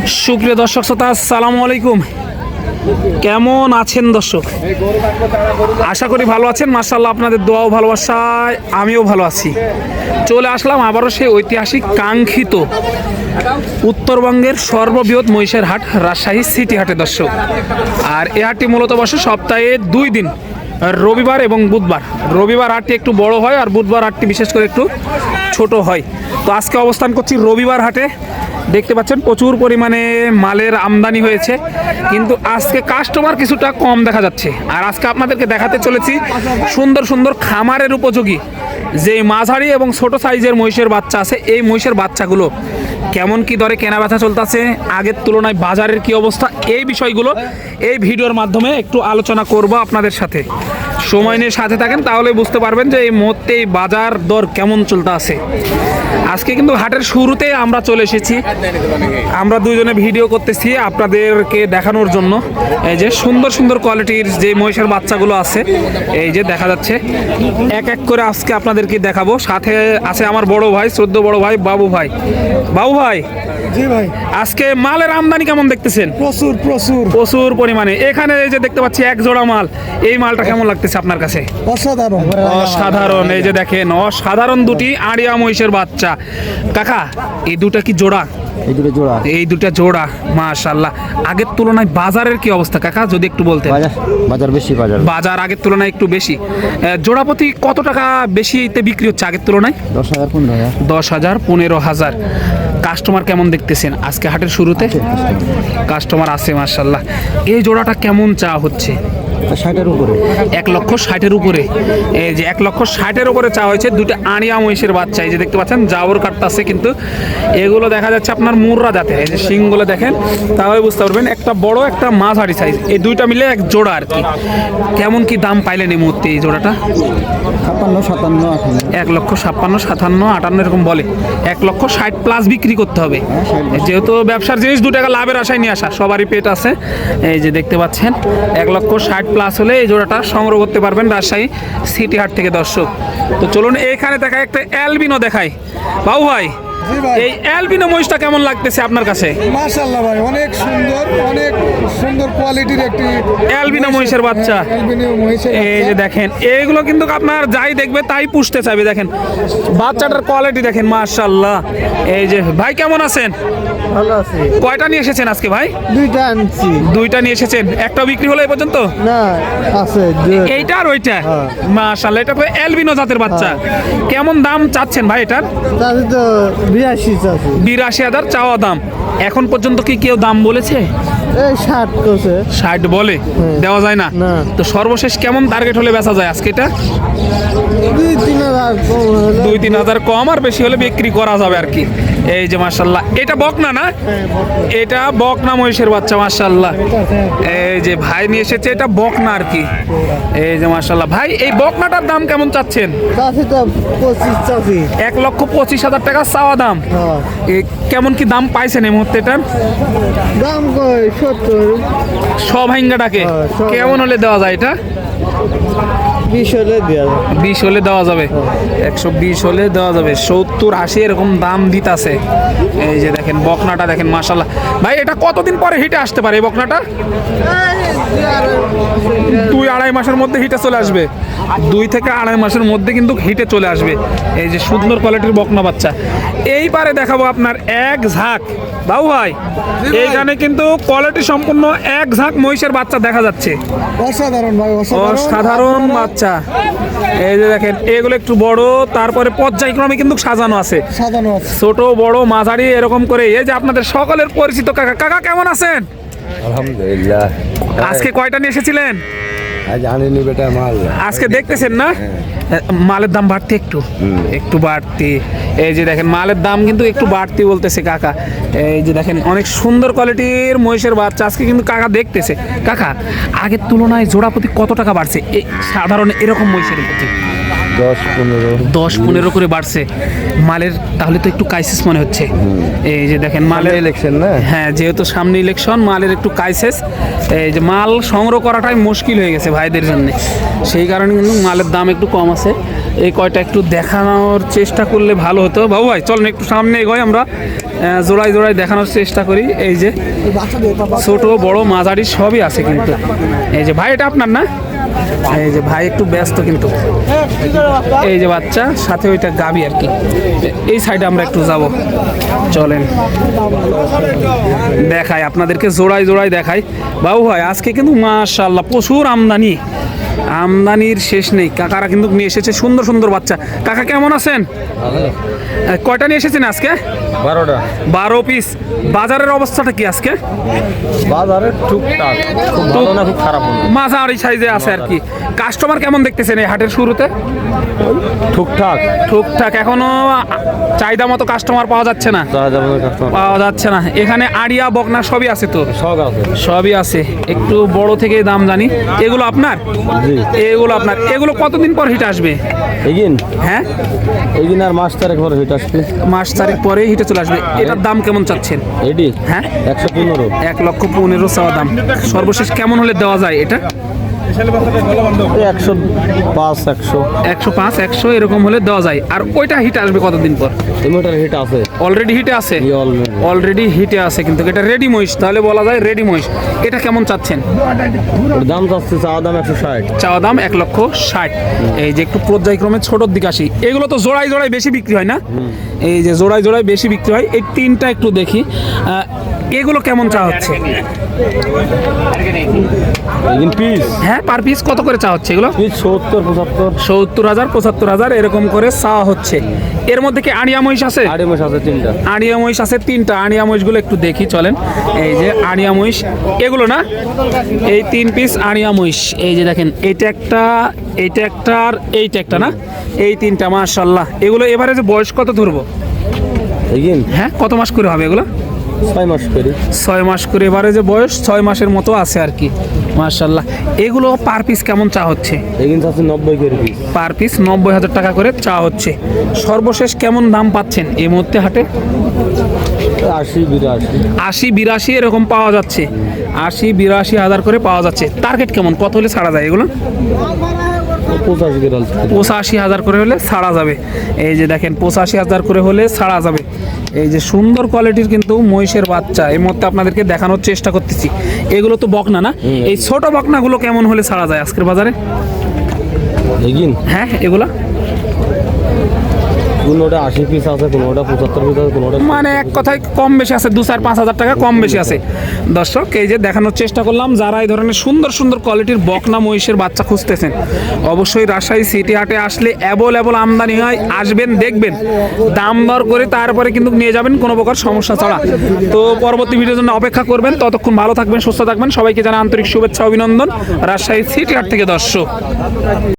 সুপ্রিয় দর্শক শ্রোতা, আসসালামু আলাইকুম। কেমন আছেন দর্শক? আশা করি ভালো আছেন। মাশাআল্লাহ, আপনাদের দোয়া ও ভালোবাসায় আমিও ভালো আছি। চলে আসলাম আবারও সেই ঐতিহাসিক কাঙ্ক্ষিত উত্তরবঙ্গের সর্ববৃহৎ মহিষের হাট, রাজশাহী সিটি হাটে দর্শক। আর এই হাটটি মূলত বসে সপ্তাহে 2 দিন, রবিবার এবং বুধবার। রবিবার হাটটি একটু বড় হয় আর বুধবার হাটটি বিশেষ করে একটু ছোট হয়। তো আজকে অবস্থান করছি রবিবার হাটে। দেখতে পাচ্ছেন প্রচুর পরিমাণে মালের আমদানি হয়েছে, কিন্তু আজকে কাস্টমার কিছুটা কম দেখা যাচ্ছে। আর আজকে আপনাদেরকে দেখাতে চলেছি সুন্দর সুন্দর খামারের উপযোগী যে মাঝারি এবং ছোট সাইজের মহিষের বাচ্চা আছে, এই মহিষের বাচ্চাগুলো কেমন কি দরে কেনা বেচা চলতেছে, আগের তুলনায় বাজারের কি অবস্থা, এই বিষয়গুলো এই ভিডিওর মাধ্যমে একটু আলোচনা করব আপনাদের সাথে। সময় নিয়ে সাথে থাকেন, তাহলে বুঝতে পারবেন যে এই মুহূর্তে এই বাজার দর কেমন চলতে আছে। আজকে কিন্তু হাটের শুরুতে আমরা চলে এসেছি, আমরা দুইজনে ভিডিও করতেছি আপনাদেরকে দেখানোর জন্য। এই যে সুন্দর সুন্দর কোয়ালিটির যে মহিষের বাচ্চাগুলো আছে, এই যে দেখা যাচ্ছে এক এক করে আজকে আপনাদেরকে দেখাবো। সাথে আছে আমার বড় ভাই, শ্রদ্ধ বড় ভাই বাবু ভাই। বাবু ভাই, জি ভাই, আজকে মালের আমদানি কেমন দেখতেছেন? প্রচুর প্রচুর প্রচুর পরিমাণে। এখানে এই যে দেখতে পাচ্ছি এক জোড়া মাল, এই মালটা কেমন লাগতেছে আপনার কাছে? অসাধারণ অসাধারণ। এই যে দেখেন অসাধারণ দুটি আড়িয়া মহিষের বাচ্চা। কাকা, এই দুটা কি জোড়া? এই দুটা জোড়া। মাশাআল্লাহ। আগের তুলনায় বাজারের কি অবস্থা কাকা, যদি একটু বলতেন? বাজার বেশি, বাজার আগের তুলনায় একটু বেশি। জোড়া প্রতি কত টাকা বেশিতে বিক্রি হচ্ছে আগের তুলনায়? 10,000 15,000। 10,000 কাস্টমার কেমন দেখতেছেন আজকে হাটের শুরুতে? কাস্টমার আছে মাশাআল্লাহ। এই জোড়াটা কেমন চা হচ্ছে? 60-এর উপরে। 1,60,000 উপরে। এই যে 1,60,000 উপরে চা হয়েছে দুটো আড়িয়া মহিষের বাচ্চা। এই যে দেখতে পাচ্ছেন জাবর কাটতেছে, কিন্তু এগুলো দেখা যাচ্ছে আপনার মুররা জাতের। এই যে শিংগুলো দেখেন, তাহলে বুঝতে পারবেন একটা বড় একটা মাঝারি সাইজ, এই দুইটা মিলে এক জোড়া আর কি। কেমন কি দাম পাইলেন এই মুহূর্তে এই জোড়াটা? 56, 57, 1,56,000, 57, 58 এরকম বলে। 1,60,000 প্লাস বিক্রি করতে হবে, যেহেতু ব্যবসার জিনিস, 2 টাকা লাভের আশায় নিয়ে আসা, সবারই পেট আছে। এই যে দেখতে পাচ্ছেন 1,60,000 প্লাস হলে এই জোড়াটা সংগ্রহ করতে পারবেন রাজশাহী সিটি হাট থেকে দর্শক। তো চলুন এইখানে দেখায় একটা অ্যালবিনো দেখাই। বাবু ভাই, এই অ্যালবিনো মহিষটা কেমন লাগতেছে আপনার কাছে? মাশাআল্লাহ ভাই, অনেক সুন্দর কোয়ালিটির একটি অ্যালবিনো মহিষের বাচ্চা। এই যে দেখেন, এইগুলো কিন্তু আপনার যাই দেখবে তাই পুষতে চাইবে। দেখেন বাচ্চাটার কোয়ালিটি দেখেন, মাশাআল্লাহ। এই যে ভাই কেমন আছেন? ভালো আছে। কয়টা নিয়ে এসেছেন আজকে ভাই? 2টা আনছি। 2টা নিয়ে এসেছেন, একটা বিক্রি হলো এই পর্যন্ত? না, আছে। এইটা আর ওইটা? মাশাআল্লাহ, এটা তো অ্যালবিনো জাতের বাচ্চা। কেমন দাম চাচ্ছেন ভাই এটার? তাহলে তো 82,000 চাওয়া দাম। এখন পর্যন্ত কি কেউ দাম বলেছে? এই 60 করছে। 60 বলে? দেওয়া যায় না? তো সর্বশেষ কেমন টার্গেট হলে বেচা যায় আজকে এটা? 2-3,000 কম হলো। 2-3,000 কম, আর বেশি হলে বিক্রি করা যাবে আর কি। এই যে মাশাআল্লাহ, এটা বকনা না? এটা বকনা মহিষের বাচ্চা মাশাআল্লাহ। এই যে ভাই নিয়ে এসেছে, এটা বকনা আর কি। এই যে মাশাআল্লাহ। ভাই, এই বকনাটার দাম কেমন চাচ্ছেন? চাষি তো 25 চাষি। 1,25,000 টাকা চাওয়া দাম। কেমন কি দাম পাইছেন এই মুহূর্তে এটার? দাম কই 70। সব হাঙ্গাটাকে কেমন হলে দেওয়া যায় এটা? 20 হলে দেওয়া যাবে। 20 হলে দেওয়া যাবে। 120 হলে দেওয়া যাবে। 70-80 এরকম দাম দিতাছে। এই যে দেখেন বকনাটা দেখেন মাশাআল্লাহ। ভাই, এটা কতদিন পরে হিটে আসতে পারে এই বকনাটা? 2-2.5 মাসের মধ্যে হিটে চলে আসবে। 2 থেকে 2.5 মাসের মধ্যে কিন্তু হিটে চলে আসবে। এই যে সুন্দর কোয়ালিটির বকনা বাচ্চা। এইবারে দেখাবো আপনার এক ঝাঁক। বাবু ভাই, এইখানে কিন্তু কোয়ালিটি সম্পূর্ণ এক ঝাঁক মহিষের বাচ্চা দেখা যাচ্ছে। অসাধারণ ভাই, অসাধারণ বাচ্চা। এই যে দেখেন, এগুলো একটু বড়, তারপরে পর্যায়ক্রমে কিন্তু সাজানো আছে, ছোট বড় মাঝারি এরকম করে। এই যে আপনাদের সকলের পরিচিত কাকা। কাকা কেমন আছেন? আলহামদুলিল্লাহ। আজকে কয়টা নিয়ে এসেছিলেন? আজ আনিনি বেটা মাল। আজকে দেখতেছেন না মালের দাম বাড়তি, একটু বাড়তি। এই যে দেখেন মালের দাম কিন্তু একটু বাড়তি বলতেছে কাকা। এই যে দেখেন অনেক সুন্দর কোয়ালিটির মহিষের বাচ্চা আজকে কিন্তু কাকা দেখতেছে। কাকা, আগের তুলনায় জোড়া প্রতি কত টাকা বাড়ছে এই সাধারণ এরকম মহিষের প্রতি? 10-15 করে বাড়ছে। মালের তাহলে তো একটু ক্রাইসিস মনে হচ্ছে। এই যে দেখেন মালের ইলেকশন না? হ্যাঁ, যেহেতু সামনে ইলেকশন, মালের একটু ক্রাইসিস। এই যে মাল সংগ্রহ করাটাই মুশকিল হয়ে গেছে ভাইদের জন্য, সেই কারণে কিন্তু মালের দাম একটু কম আছে। এই কয়টা একটু দেখানোর চেষ্টা করলে ভালো হতো। বাবু ভাই চলেন একটু সামনে এগোই, আমরা জোড়ায় জোড়ায় দেখানোর চেষ্টা করি। এই যে ছোট বড় মাঝারি সবই আছে কিন্তু। এই যে ভাই এটা আপনার না? এই যে ভাই একটু ব্যস্ত কিন্তু। এই যে বাচ্চা সাথে ওইটা গাবি আর কি। এই সাইডে আমরা একটু যাব, চলেন দেখাই আপনাদেরকে, জোড়ায় জোড়ায় দেখাই। বাবু ভাই আজকে কিন্তু মাশাআল্লাহ প্রচুর আমদানি, আমদানির শেষ নেই। কাকারা কিন্তু নিয়ে এসেছে সুন্দর সুন্দর বাচ্চা। কাকা কেমন আছেন? কয়টা নিয়ে এসেছেন আজকে? 12টা। 12 পিস। বাজারের অবস্থাটা কি আজকে? বাজারে টুকটাক, খুব ভালো না খুব খারাপ না, মাঝারি সাইজে আছে আর কি। কাস্টমার কেমন দেখতেছেন এই হাটের শুরুতে? টুকটাক। টুকটাক, এখনো চাহিদা মতো কাস্টমার পাওয়া যাচ্ছে না, পাওয়া যাচ্ছে না। এখানে আড়িয়া বকনা সবই আছে তো? সব আছে, সবই আছে। একটু বড় থেকে দাম জানি। এগুলো আপনার? জি। এগুলো আপনার। এগুলো কতদিন পর হিট আসবে? এগিন হ্যাঁ এগিন আর মাস তারিখ পরে হিট আসবে। মাস তারিখ পরে হিটে চলে আসবে। এটার দাম কেমন চাচ্ছেন? এডি হ্যাঁ 115। 1,15,000 চাওয়া দাম। সর্বশেষ কেমন হলে দেওয়া যায় এটা? 105 100 105 100 এরকম হলে দেওয়া যায়। আর ওইটা হিট আসবে কতদিন পর? এমোটার হিট আছে, অলরেডি হিটে আছে? already। অলরেডি হিটে আছে কিন্তু। এটা রেডি মহিষ, তাহলে বলা যায় রেডি মহিষ। এটা কেমন চাচ্ছেন? ওর দাম চাচ্ছে চাওয়া দাম 160। চাওয়া দাম 1,60,000। এই যে একটু পর্যায়ক্রমে ছোটোর দিকে আসি। এগুলো তো জোড়ায় জোড়ায় বেশি বিক্রি হয় না? এই যে জোড়ায় জোড়ায় বেশি বিক্রি হয়। এই তিনটা একটু দেখি, এগুলো কেমন চা হচ্ছে? এগিন পিস, হ্যাঁ পার পিস কত করে চা হচ্ছে এগুলো? পিস 70 75। 70,000 75,000 এরকম করে চা হচ্ছে। এর মধ্যে কি আড়িয়া মহিষ আছে? আড়ে মাস আছে 3টা। আড়িয়া মহিষ আছে 3টা। আড়িয়া মহিষগুলো একটু দেখি চলেন। এই যে আড়িয়া মহিষ এগুলো না, এই 3 পিস আড়িয়া মহিষ। এই যে দেখেন এইটা একটা, এইটা একটা আর এইটা একটা না, এই 3টা মাশাআল্লাহ। এগুলো এবারে যে বয়স কত ধরবো? এগিন হ্যাঁ কত মাস করে হবে এগুলো? 6 মাস করে। 6 মাস করে। এবারে যে বয়স 6 মাসের মতো আছে আর কি মাশাআল্লাহ। এগুলো পার পিস কেমন চা হচ্ছে? এগিন চাচ্ছে 90 করে পিস। পার পিস 90,000 টাকা করে চা হচ্ছে। সর্বশেষ কেমন দাম পাচ্ছেন এই মুহূর্তে হাটে? 80 82। 80 82 এরকম পাওয়া যাচ্ছে। 80 82 হাজার করে পাওয়া যাচ্ছে। টার্গেট কেমন, কত হলে ছাড়া যায় এগুলো? 85 করে। 85,000 করে হলে ছাড়া যাবে। এই যে দেখেন 85,000 করে হলে ছাড়া যাবে। এই যে সুন্দর কোয়ালিটির কিন্তু মহিষের বাচ্চা এই মুহূর্তে আপনাদেরকে দেখানোর চেষ্টা করতেছি। এগুলো তো বকনা না? এই ছোট বকনাগুলো কেমন হলে ছাড়া যায় আজকের বাজারে? এগিন হ্যাঁ এগুলা কোনোটা 80 পিস আছে, কোনোটা 75 পিস আছে, কোনোটা মানে এক কথায় কম বেশি আছে, 2-4-5 হাজার টাকা কম বেশি আছে। দর্শক এই যে দেখানোর চেষ্টা করলাম, যারা এই ধরনের সুন্দর সুন্দর কোয়ালিটির বকনা মহিষের বাচ্চা খুঁজতেছেন অবশ্যই রাজশাহী সিটি হাটে আসলে অ্যাভেলেবল আমদানি হয়। আসবেন দেখবেন, দাম দর করে তারপরে কিন্তু নিয়ে যাবেন কোনো প্রকার সমস্যা ছাড়া। তো পরবর্তী ভিডিওর জন্য অপেক্ষা করবেন। ততক্ষণ ভালো থাকবেন, সুস্থ থাকবেন। সবাইকে জানাই আন্তরিক শুভেচ্ছা অভিনন্দন রাজশাহী সিটি হাট থেকে দর্শক।